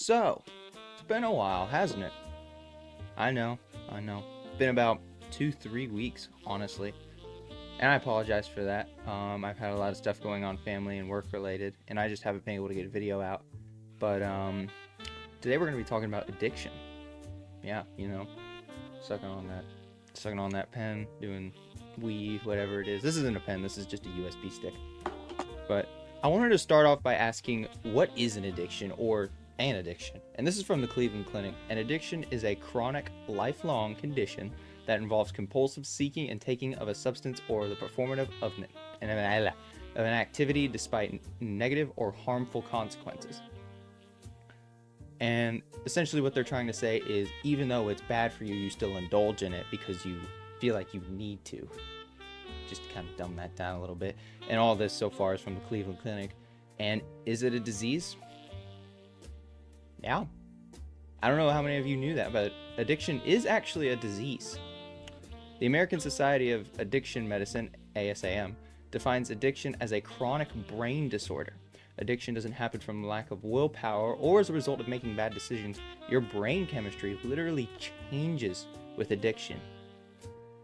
So, it's been a while, hasn't it? I know, I know. Been about 2, 3 weeks, honestly. And I apologize for that. I've had a lot of stuff going on, family and work related, and I just haven't been able to get a video out. But today we're going to be talking about addiction. Yeah, sucking on that pen, doing weed, whatever it is. This isn't a pen, this is just a USB stick. But I wanted to start off by asking, what is an addiction or an addiction? And this is from the Cleveland Clinic. An addiction is a chronic, lifelong condition that involves compulsive seeking and taking of a substance or the performative of an activity despite negative or harmful consequences. And essentially what they're trying to say is, even though it's bad for you, you still indulge in it because you feel like you need to. Just to kind of dumb that down a little bit. And all this so far is from the Cleveland Clinic. And is it a disease? Yeah. I don't know how many of you knew that, but addiction is actually a disease. The American Society of Addiction Medicine, ASAM, defines addiction as a chronic brain disorder. Addiction doesn't happen from lack of willpower or as a result of making bad decisions. Your brain chemistry literally changes with addiction.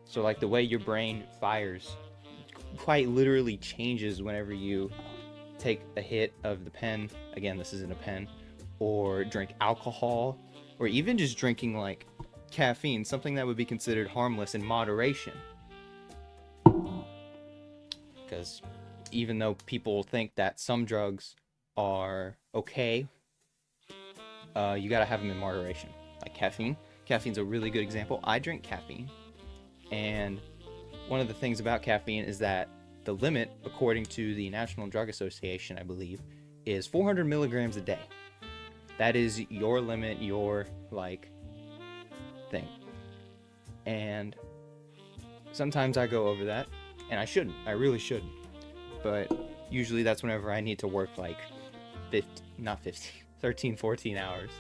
So like the way your brain fires quite literally changes whenever you take a hit of the pen. Again, this isn't a pen. Or drink alcohol, or even just drinking like caffeine, something that would be considered harmless in moderation. Because even though people think that some drugs are okay, you gotta have them in moderation. Like caffeine. Caffeine's a really good example. I drink caffeine. And one of the things about caffeine is that the limit, according to the National Drug Association, I believe, is 400 milligrams a day. That is your limit, your, thing. And sometimes I go over that, and I shouldn't. I really shouldn't. But usually that's whenever I need to work, 13, 14 hours.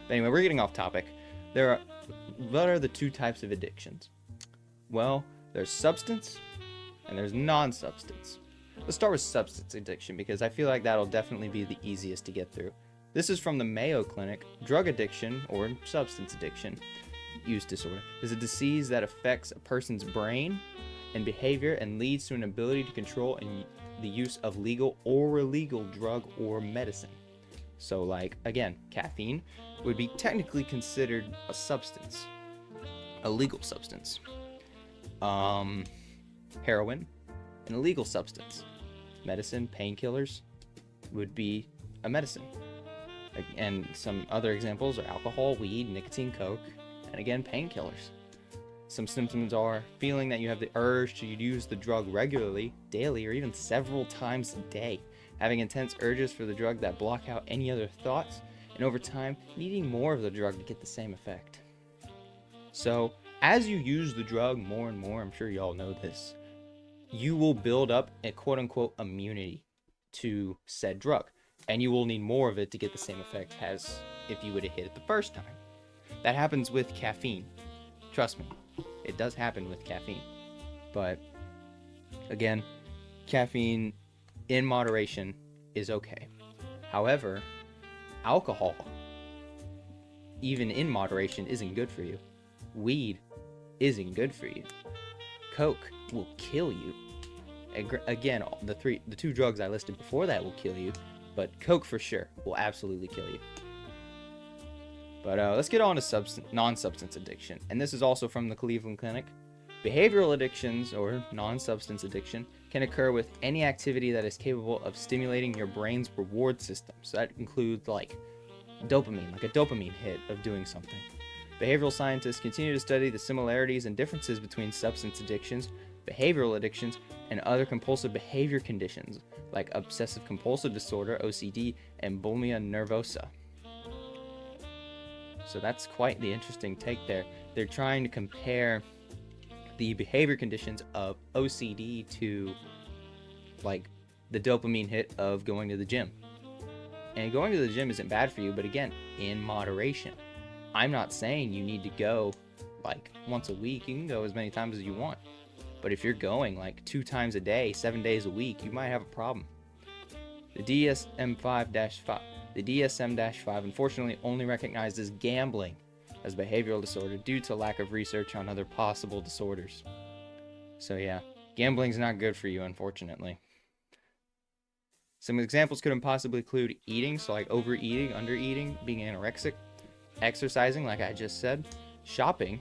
But anyway, we're getting off topic. What are the two types of addictions? Well, there's substance and there's non-substance. Let's start with substance addiction because I feel like that'll definitely be the easiest to get through. This is from the Mayo Clinic. Drug addiction, or substance addiction, use disorder, is a disease that affects a person's brain and behavior and leads to an ability to control and the use of legal or illegal drug or medicine. So again, caffeine would be technically considered a substance, a legal substance. Heroin, an illegal substance. Medicine, painkillers, would be a medicine. And some other examples are alcohol, weed, nicotine, coke, and again, painkillers. Some symptoms are feeling that you have the urge to use the drug regularly, daily, or even several times a day, having intense urges for the drug that block out any other thoughts, and over time, needing more of the drug to get the same effect. So, as you use the drug more and more, I'm sure you all know this, you will build up a quote-unquote immunity to said drug, and you will need more of it to get the same effect as if you would have hit it the first time. That happens with caffeine. Trust me, it does happen with caffeine. But again, caffeine in moderation is okay. However, alcohol, even in moderation, isn't good for you. Weed isn't good for you. Coke will kill you. Again, the two drugs I listed before that will kill you, but Coke for sure will absolutely kill you. But let's get on to non-substance addiction, and this is also from the Cleveland Clinic. Behavioral addictions, or non-substance addiction, can occur with any activity that is capable of stimulating your brain's reward system. So that includes dopamine, like a dopamine hit of doing something. Behavioral scientists continue to study the similarities and differences between substance addictions, behavioral addictions, and other compulsive behavior conditions like obsessive compulsive disorder, OCD, and bulimia nervosa. So that's quite the interesting take there. They're trying to compare the behavior conditions of OCD to the dopamine hit of going to the gym. And going to the gym isn't bad for you, but again, in moderation. I'm not saying you need to go once a week. You can go as many times as you want. But if you're going 2 times a day, 7 days a week, you might have a problem. The DSM-5 The DSM-5 unfortunately only recognizes gambling as behavioral disorder due to lack of research on other possible disorders. So yeah, gambling's not good for you, unfortunately. Some examples could possibly include eating, so like overeating, undereating, being anorexic, exercising, like I just said, shopping.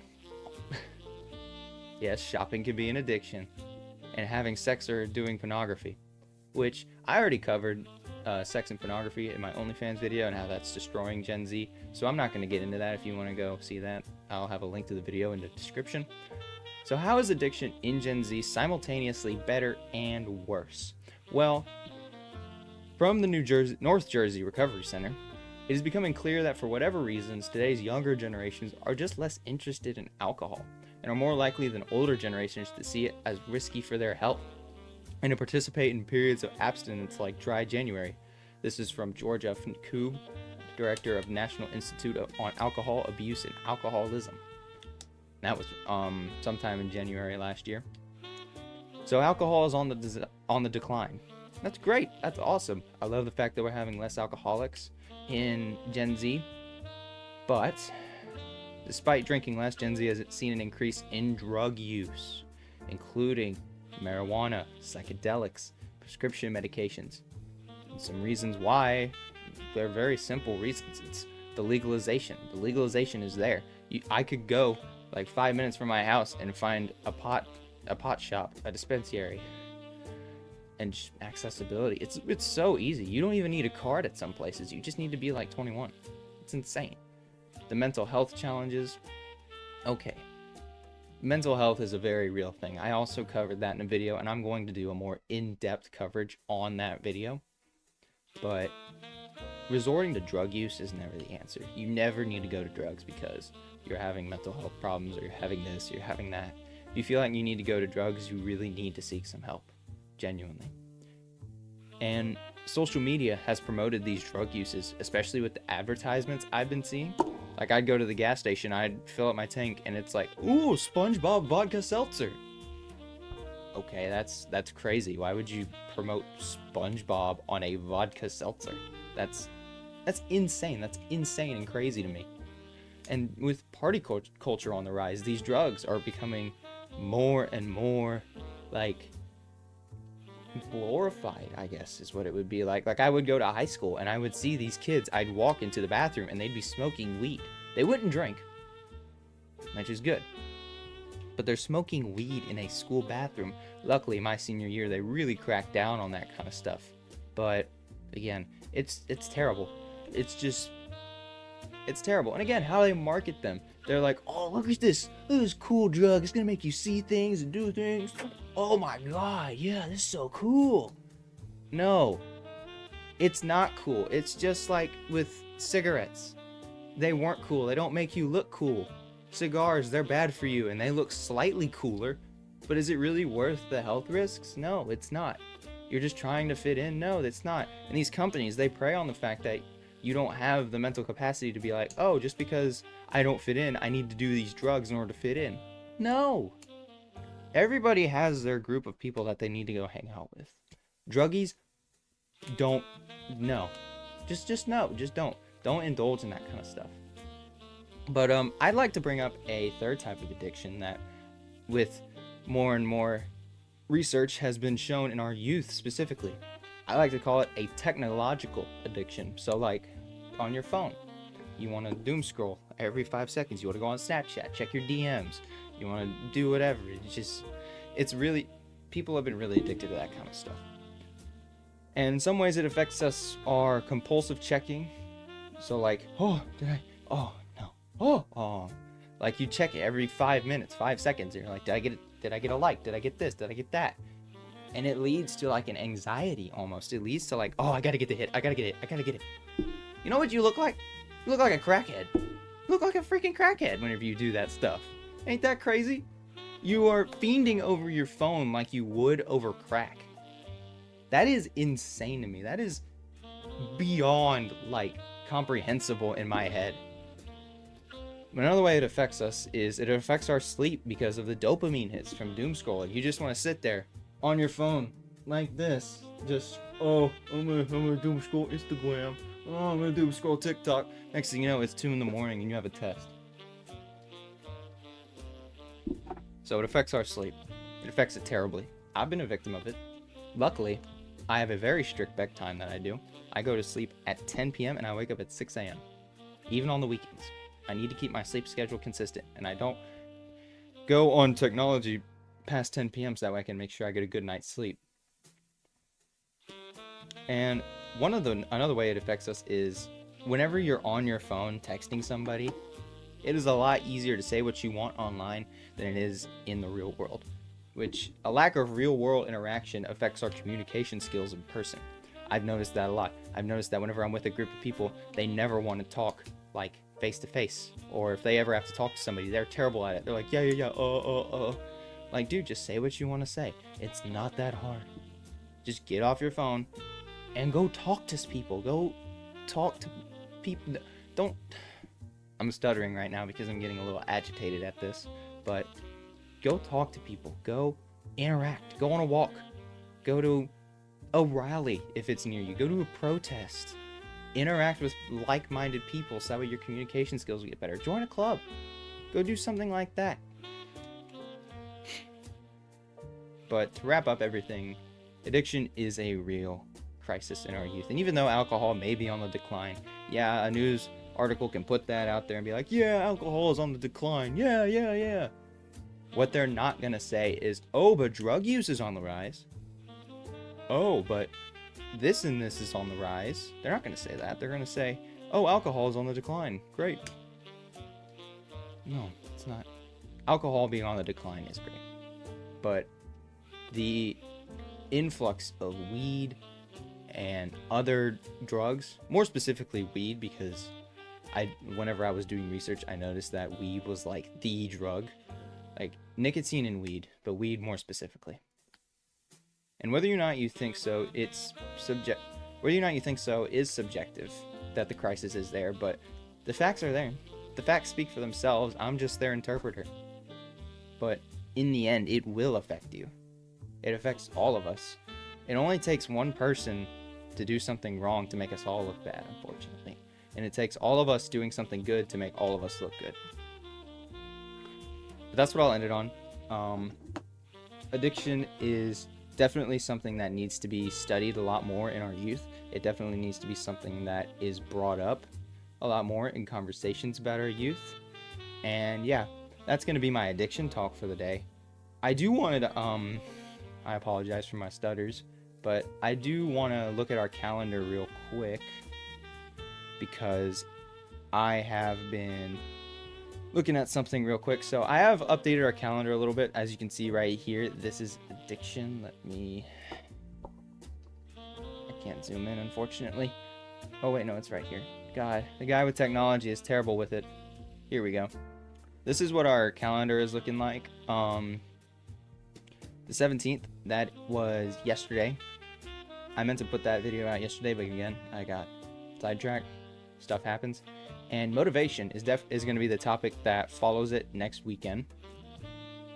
Yes, shopping can be an addiction, and having sex or doing pornography, which I already covered sex and pornography in my OnlyFans video and how that's destroying Gen Z, so I'm not going to get into that. If you want to go see that, I'll have a link to the video in the description. So how is addiction in Gen Z simultaneously better and worse? Well, from the North Jersey Recovery Center, it is becoming clear that for whatever reasons, today's younger generations are just less interested in alcohol and are more likely than older generations to see it as risky for their health and to participate in periods of abstinence like dry January. This is from George F. Koob, director of National Institute on Alcohol Abuse and Alcoholism. That was sometime in January last year. So alcohol is on the decline. That's great. That's awesome. I love the fact that we're having less alcoholics in Gen Z. But despite drinking less, Gen Z has seen an increase in drug use, including marijuana, psychedelics, prescription medications. And some reasons why, they're very simple reasons. It's the legalization. The legalization is there. I could go like 5 minutes from my house and find a pot shop, a dispensary, and just accessibility. It's so easy. You don't even need a card at some places. You just need to be like 21. It's insane. The mental health challenges. Okay. Mental health is a very real thing. I also covered that in a video, and I'm going to do a more in-depth coverage on that video. But resorting to drug use is never the answer. You never need to go to drugs because you're having mental health problems, or you're having this, or you're having that. If you feel like you need to go to drugs, you really need to seek some help. Genuinely. And social media has promoted these drug uses, especially with the advertisements I've been seeing. Like, I'd go to the gas station, I'd fill up my tank, and it's like, ooh, SpongeBob vodka seltzer. Okay, that's crazy. Why would you promote SpongeBob on a vodka seltzer? That's insane. That's insane and crazy to me. And with party culture on the rise, these drugs are becoming more and more like glorified, I guess is what it would be like. Like, I would go to high school and I would see these kids, I'd walk into the bathroom and they'd be smoking weed. They wouldn't drink, which is good, but they're smoking weed in a school bathroom. Luckily, my senior year, they really cracked down on that kind of stuff. But again, it's terrible. It's terrible. And again, how they market them. They're like, oh, look at this cool drug. It's gonna make you see things and do things. Oh my god, yeah, this is so cool. No, it's not cool. It's just like with cigarettes. They weren't cool. They don't make you look cool. Cigars, they're bad for you and they look slightly cooler, but is it really worth the health risks? No, it's not. You're just trying to fit in? No, it's not. And these companies, they prey on the fact that you don't have the mental capacity to be like, oh, just because I don't fit in, I need to do these drugs in order to fit in. No. Everybody has their group of people that they need to go hang out with. Druggies, don't. No. Just no. Just don't. Don't indulge in that kind of stuff. But I'd like to bring up a third type of addiction that, with more and more research, has been shown in our youth specifically. I like to call it a technological addiction. So like on your phone, you want to doom scroll every 5 seconds. You want to go on Snapchat, check your DMs. You want to do whatever. It's really, people have been really addicted to that kind of stuff. And in some ways it affects us, our compulsive checking. So like, oh, no. Oh. Like you check it every 5 minutes, 5 seconds. And you're like, did I get a like? Did I get this? Did I get that? And it leads to like an anxiety almost. It leads to like, oh, I gotta get the hit. I gotta get it. You know what you look like? You look like a crackhead. You look like a freaking crackhead whenever you do that stuff. Ain't that crazy? You are fiending over your phone like you would over crack. That is insane to me. That is beyond like comprehensible in my head. Another way it affects us is it affects our sleep because of the dopamine hits from doom scrolling. You just want to sit there on your phone like this, just, oh, I'm gonna doom scroll Instagram. Oh, I'm gonna do scroll TikTok. Next thing you know, it's 2 in the morning and you have a test. So it affects our sleep. It affects it terribly. I've been a victim of it. Luckily, I have a very strict bedtime that I do. I go to sleep at 10 p.m. and I wake up at 6 a.m. Even on the weekends. I need to keep my sleep schedule consistent, and I don't go on technology past 10 p.m. so that way I can make sure I get a good night's sleep. And another way it affects us is whenever you're on your phone texting somebody, it is a lot easier to say what you want online than it is in the real world, which a lack of real world interaction affects our communication skills in person. I've noticed that a lot. I've noticed that whenever I'm with a group of people, they never want to talk like face to face, or if they ever have to talk to somebody, they're terrible at it. They're like, yeah, like, dude, just say what you want to say. It's not that hard. Just get off your phone and go talk to people. Go talk to people. Don't. I'm stuttering right now because I'm getting a little agitated at this, but go talk to people. Go interact. Go on a walk. Go to a rally if it's near you. Go to a protest. Interact with like-minded people so that way your communication skills will get better. Join a club. Go do something like that. But to wrap up everything, addiction is a real crisis in our youth. And even though alcohol may be on the decline, yeah, a news article can put that out there and be like, yeah, alcohol is on the decline. Yeah. What they're not going to say is, oh, but drug use is on the rise. Oh, but this and this is on the rise. They're not going to say that. They're going to say, oh, alcohol is on the decline. Great. No, it's not. Alcohol being on the decline is great. But the influx of weed and other drugs, more specifically weed, because whenever I was doing research, I noticed that weed was like the drug, like nicotine and weed, but weed more specifically. And whether or not you think so, is subjective that the crisis is there, but the facts are there. The facts speak for themselves. I'm just their interpreter. But in the end, it will affect you. It affects all of us. It only takes one person to do something wrong to make us all look bad, unfortunately. And it takes all of us doing something good to make all of us look good. But that's what I'll end it on. Addiction is definitely something that needs to be studied a lot more in our youth. It definitely needs to be something that is brought up a lot more in conversations about our youth. And yeah, that's going to be my addiction talk for the day. I do want to, I apologize for my stutters, but I do want to look at our calendar real quick because I have been looking at something real quick. So I have updated our calendar a little bit. As you can see right here, this is addiction. I can't zoom in, unfortunately. Oh wait, no, it's right here. God, the guy with technology is terrible with it. Here we go. This is what our calendar is looking like. The 17th, that was yesterday. I meant to put that video out yesterday, but again, I got sidetracked. Stuff happens. And motivation is going to be the topic that follows it next weekend.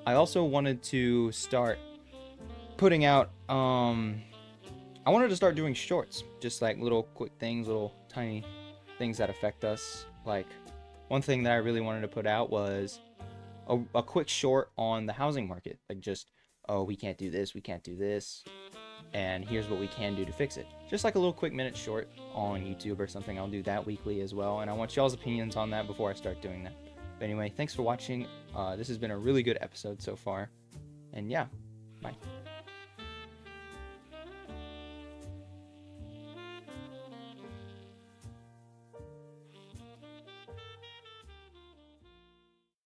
I also wanted to start putting out, I wanted to start doing shorts, just like little quick things, little tiny things that affect us. Like one thing that I really wanted to put out was a quick short on the housing market. Like just, oh, we can't do this, and here's what we can do to fix it. Just like a little quick minute short on YouTube or something. I'll do that weekly as well, and I want y'all's opinions on that before I start doing that. But anyway, thanks for watching. This has been a really good episode so far, and yeah, bye.